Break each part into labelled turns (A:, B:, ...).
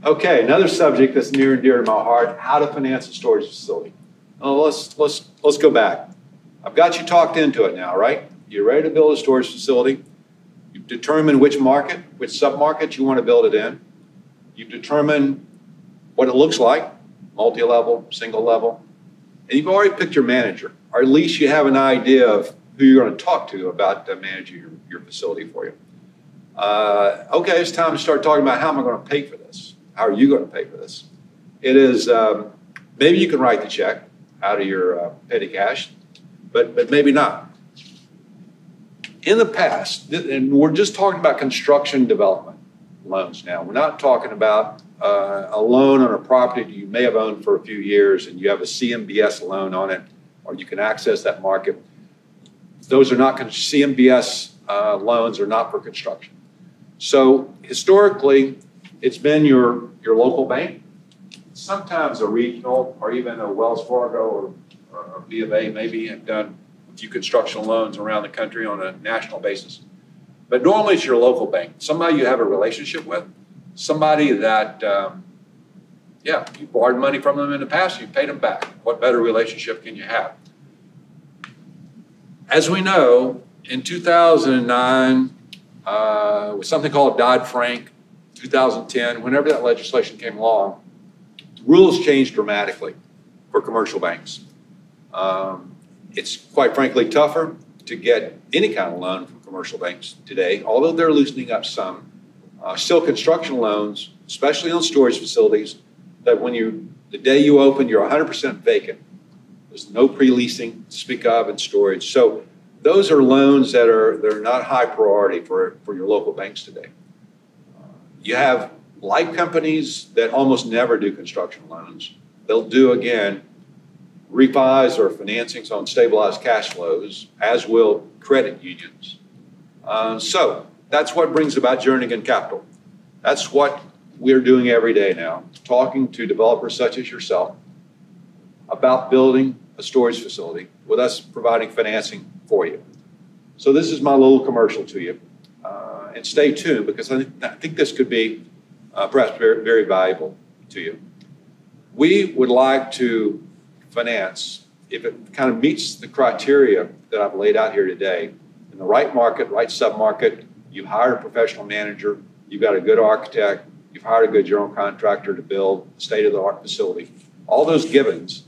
A: Okay, another subject that's near and dear to my heart: how to finance a storage facility. Oh, let's go back. I've got you talked into it now, right? You're ready to build a storage facility. You've determined which market, which submarket you want to build it in. You've determined what it looks like, multi-level, single level, and you've already picked your manager, or at least you have an idea of who you're going to talk to about managing your facility for you. Okay, it's time to start talking about how am I going to pay for this? How are you going to pay for this? It is, maybe you can write the check out of your petty cash, but maybe not. In the past, and we're just talking about construction development loans now. We're not talking about a loan on a property that you may have owned for a few years and you have a CMBS loan on it, or you can access that market. Those are not, CMBS loans are not for construction. So historically, it's been your local bank, sometimes a regional or even a Wells Fargo or B of A maybe have done a few construction loans around the country on a national basis. But normally it's your local bank, somebody you have a relationship with, somebody that, you borrowed money from them in the past, you paid them back. What better relationship can you have? As we know, in 2009, with something called Dodd-Frank, 2010, whenever that legislation came along, rules changed dramatically for commercial banks. It's quite frankly tougher to get any kind of loan from commercial banks today, although they're loosening up some. Still construction loans, especially on storage facilities, that the day you open, you're 100% vacant. There's no pre-leasing to speak of in storage. So those are loans they're not high priority for your local banks today. You have life companies that almost never do construction loans. They'll do, again, refis or financings on stabilized cash flows, as will credit unions. So that's what brings about Jernigan Capital. That's what we're doing every day now, talking to developers such as yourself about building a storage facility with us providing financing for you. So this is my little commercial to you. And stay tuned, because I think this could be perhaps very, very valuable to you. We would like to finance, if it kind of meets the criteria that I've laid out here today, in the right market, right submarket, you've hired a professional manager, you've got a good architect, you've hired a good general contractor to build a state-of-the-art facility. All those givens,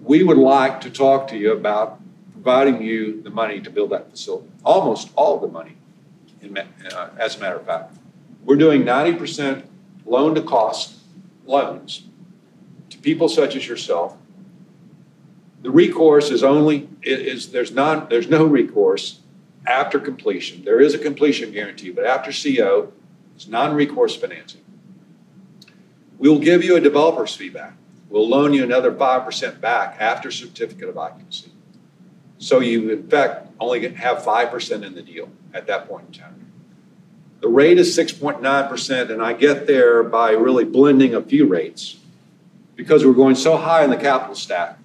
A: we would like to talk to you about providing you the money to build that facility, almost all of the money, as a matter of fact. We're doing 90% loan-to-cost loans to people such as yourself. The recourse is there's no recourse after completion. There is a completion guarantee, but after CO, it's non-recourse financing. We'll give you a developer's fee back. We'll loan you another 5% back after certificate of occupancy. So you, in fact, only have 5% in the deal at that point in time. The rate is 6.9%, and I get there by really blending a few rates because we're going so high in the capital stack.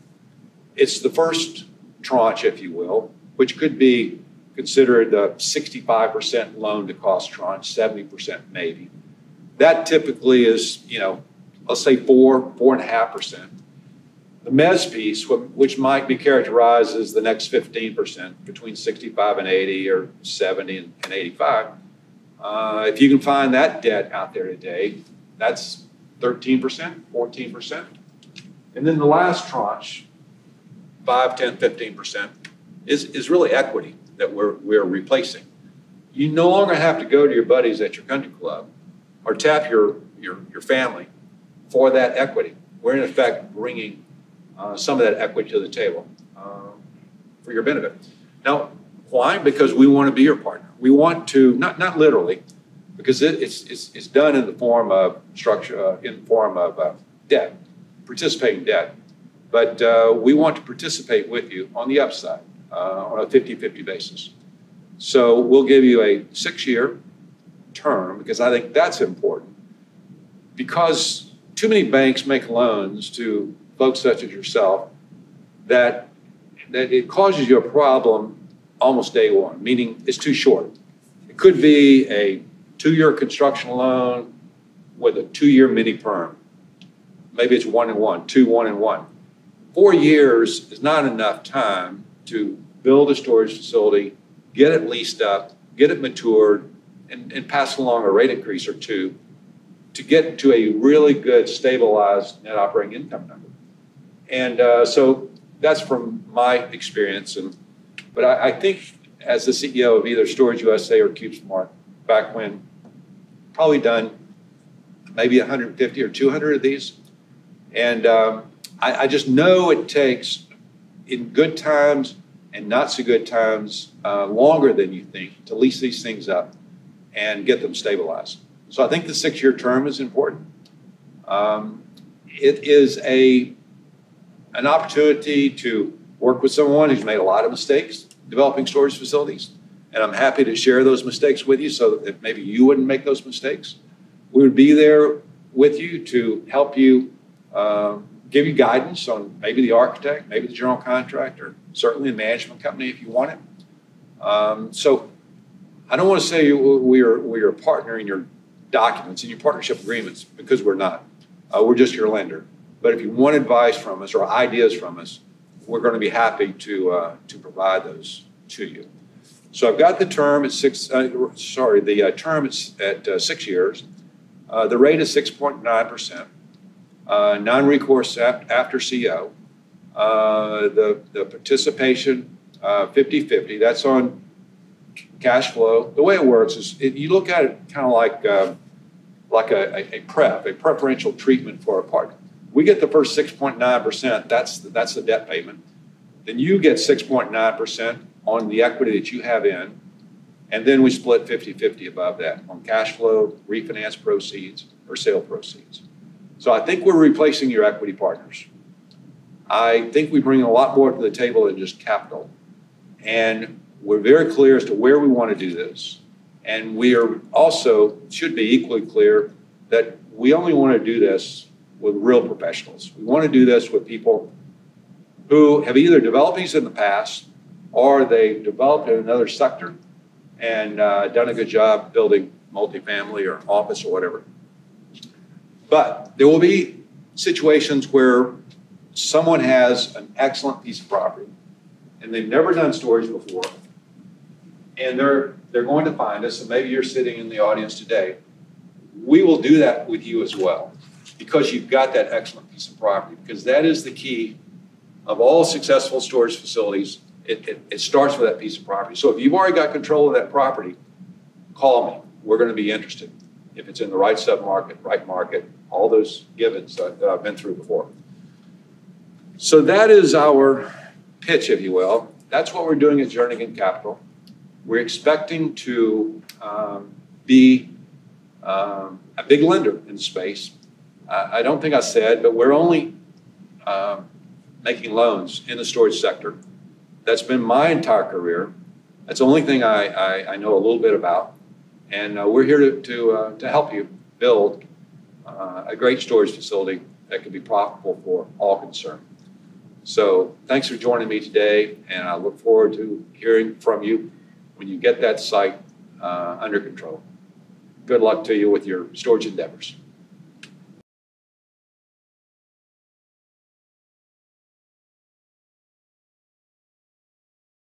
A: It's the first tranche, if you will, which could be considered the 65% loan to cost tranche, 70% maybe. That typically is, let's say 4.5%. The mezz piece, which might be characterized as the next 15%, between 65 and 80 or 70 and 85. If you can find that debt out there today, that's 13%, 14%. And then the last tranche, 5, 10, 15%, is really equity that we're replacing. You no longer have to go to your buddies at your country club or tap your family for that equity. We're in effect bringing some of that equity to the table for your benefit. Now, why? Because we want to be your partner. We want to, not literally, because it's done in the form of structure, in the form of debt, participating debt. But we want to participate with you on the upside on a 50-50 basis. So we'll give you a 6-year term, because I think that's important, because too many banks make loans to folks such as yourself that it causes you a problem almost day one, meaning it's too short. It could be a 2-year construction loan with a 2-year mini perm. Maybe it's 1 and 1, 2, 1 and 1. 4 years is not enough time to build a storage facility, get it leased up, get it matured, and pass along a rate increase or two to get to a really good stabilized net operating income number. And so that's from my experience. But I think as the CEO of either Storage USA or CubeSmart, back when, probably done maybe 150 or 200 of these. And I just know it takes, in good times and not so good times, longer than you think to lease these things up and get them stabilized. So I think the 6-year term is important. It is an opportunity to work with someone who's made a lot of mistakes developing storage facilities, and I'm happy to share those mistakes with you so that maybe you wouldn't make those mistakes. We would be there with you to help you, give you guidance on maybe the architect, maybe the general contractor, certainly the management company if you want it. So I don't want to say we are a partner in your documents, in your partnership agreements, because we're not. We're just your lender. But if you want advice from us or ideas from us, we're going to be happy to provide those to you. So I've got the term at the term is at 6 years. The rate is 6.9%. Non-recourse after CO. The participation 50-50. That's on cash flow. The way it works is you look at it kind of like a preferential treatment for a partner. We get the first 6.9%, that's the debt payment. Then you get 6.9% on the equity that you have in, and then we split 50-50 above that on cash flow, refinance proceeds, or sale proceeds. So I think we're replacing your equity partners. I think we bring a lot more to the table than just capital. And we're very clear as to where we want to do this. And we are also, should be equally clear, that we only want to do this with real professionals. We want to do this with people who have either developed these in the past or they developed in another sector and done a good job building multifamily or office or whatever. But there will be situations where someone has an excellent piece of property and they've never done storage before, and they're going to find us, and maybe you're sitting in the audience today. We will do that with you as well, because you've got that excellent piece of property, because that is the key of all successful storage facilities. It starts with that piece of property. So if you've already got control of that property, call me. We're going to be interested. If it's in the right submarket, right market, all those givens that I've been through before. So that is our pitch, if you will. That's what we're doing at Jernigan Capital. We're expecting to be a big lender in the space. I don't think I said, but we're only making loans in the storage sector. That's been my entire career. That's the only thing I know a little bit about. And we're here to help you build a great storage facility that can be profitable for all concerned. So thanks for joining me today, and I look forward to hearing from you when you get that site under control. Good luck to you with your storage endeavors.